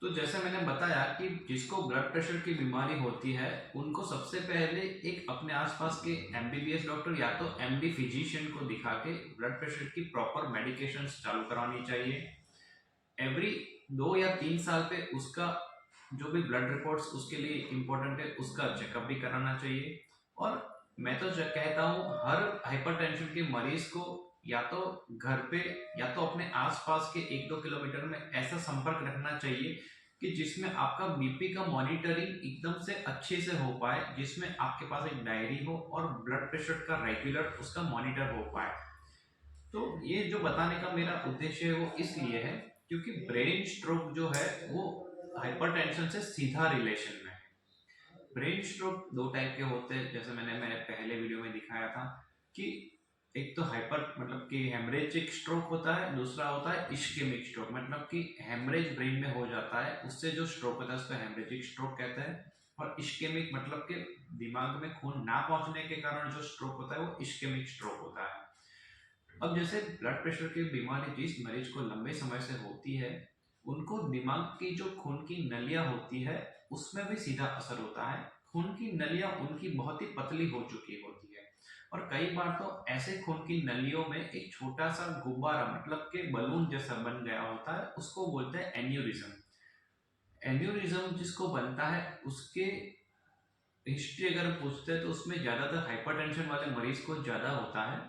तो जैसे मैंने बताया कि जिसको ब्लड प्रेशर की बीमारी होती है उनको सबसे पहले एक अपने आसपास के एमबीबीएस डॉक्टर या तो एमडी फिजिशियन को दिखा के ब्लड प्रेशर की प्रॉपर मेडिकेशंस चालू करानी चाहिए। एवरी 2 या 3 साल पे उसका जो भी ब्लड रिपोर्ट्स उसके लिए इम्पोर्टेंट है उसका चेकअप भी कराना चाहिए। और मैं तो कहता हूँ हर हाइपरटेंशन के मरीज को या तो घर पे या तो अपने आसपास के 1-2 किलोमीटर में ऐसा संपर्क रखना चाहिए कि जिसमें आपका बीपी का मॉनिटरिंग एकदम से अच्छे से हो पाए, जिसमें आपके पास एक डायरी हो और ब्लड प्रेशर का रेगुलर उसका मॉनिटर हो पाए। तो ये जो बताने का मेरा उद्देश्य है वो इसलिए है क्योंकि ब्रेन स्ट्रोक जो है वो हाइपरटेंशन से सीधा रिलेशन में है। ब्रेन स्ट्रोक दो टाइप के होते हैं, जैसे मैंने पहले वीडियो में दिखाया था कि एक तो हाइपर मतलब कि हेमरेजिक स्ट्रोक होता है, दूसरा होता है इश्केमिक स्ट्रोक, मतलब कि हेमरेज ब्रेन में हो जाता है उससे जो स्ट्रोक होता है उसको हेमरेजिक स्ट्रोक कहते हैं। और इश्केमिक मतलब कि दिमाग में खून ना पहुंचने के कारण जो स्ट्रोक होता है वो इश्केमिक स्ट्रोक होता है। अब जैसे ब्लड प्रेशर की बीमारी जिस मरीज को लंबे समय से होती है उनको दिमाग की जो खून की नलियां होती है उसमें भी सीधा असर होता है। खून की नलियां उनकी बहुत ही पतली हो चुकी होती है और कई बार तो ऐसे खून की नलियों में एक छोटा सा गुब्बारा मतलब के बलून जैसा बन गया होता है, उसको बोलते हैं एन्यूरिज्म। एन्यूरिज्म जिसको बनता है उसके हिस्ट्री अगर पूछते हैं तो उसमें ज़्यादातर हाइपरटेंशन वाले मरीज को ज़्यादा होता है।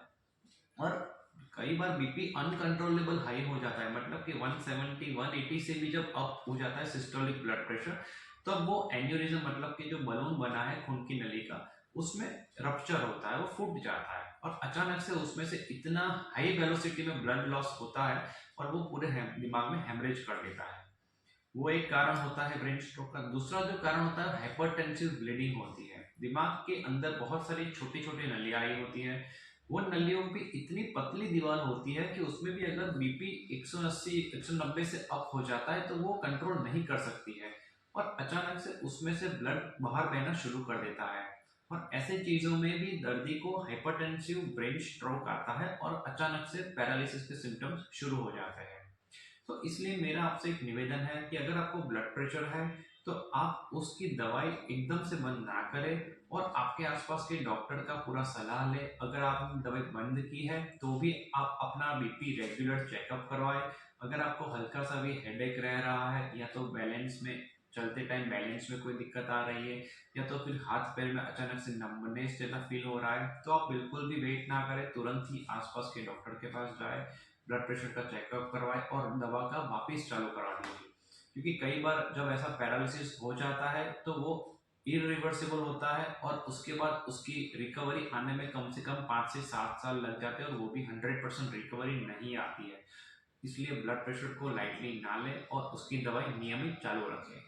और कई बार बीपी अनकंट्रोलेबल हाई हो जाता है, मतलब कि 170 180 से भी जब अप हो जाता है सिस्टोलिक ब्लड प्रेशर, तब वो एन्यूरिज्म मतलब कि जो बलून बना है खून की नली का उसमें रप्चर होता है, वो फूट जाता है और अचानक से उसमें से इतना हाई वेलोसिटी में ब्लड लॉस होता है और वो पूरे दिमाग में हेमरेज कर देता है। वो एक कारण होता है ब्रेन स्ट्रोक का। दूसरा जो कारण होता है हाइपरटेंसिव ब्लीडिंग होती है। दिमाग के अंदर बहुत सारी छोटी छोटी नलियां आई होती हैं, वो नलियों की इतनी पतली दीवार होती है कि उसमें भी अगर बीपी 180 190 से अप हो जाता है तो वो कंट्रोल नहीं कर सकती है और अचानक से उसमें से ब्लड बाहर बहना शुरू कर देता है। और ऐसे चीजों में भी दर्दी को हाइपरटेंसिव ब्रेन स्ट्रोक आता है और अचानक से पैरालिसिस के सिम्टम्स शुरू हो जाते हैं। तो इसलिए मेरा आपसे एक निवेदन है कि अगर आपको ब्लड प्रेशर है तो आप उसकी दवाई एकदम से बंद ना करें और आपके आसपास के डॉक्टर का पूरा सलाह लें। अगर आपने दवाई बंद की है तो भी आप अपना बीपी रेगुलर चेकअप करवाएं। अगर आपको हल्का सा भी हेडेक रह रहा है या तो बैलेंस में चलते टाइम बैलेंस में कोई दिक्कत आ रही है या तो फिर हाथ पैर में अचानक से नंबनेस जैसा फील हो रहा है तो आप बिल्कुल भी वेट ना करें, तुरंत ही आसपास के डॉक्टर के पास जाए, ब्लड प्रेशर का चेकअप करवाए और दवा का वापिस चालू करा दीजिए। क्योंकि कई बार जब ऐसा पैरालिसिस हो जाता है तो वो इरिवर्सिबल होता है और उसके बाद उसकी रिकवरी आने में कम से कम 5 से 7 साल लग जाते हैं और वो भी 100% रिकवरी नहीं आती है। इसलिए ब्लड प्रेशर को लाइटली ना लें और उसकी दवाई नियमित चालू रखें।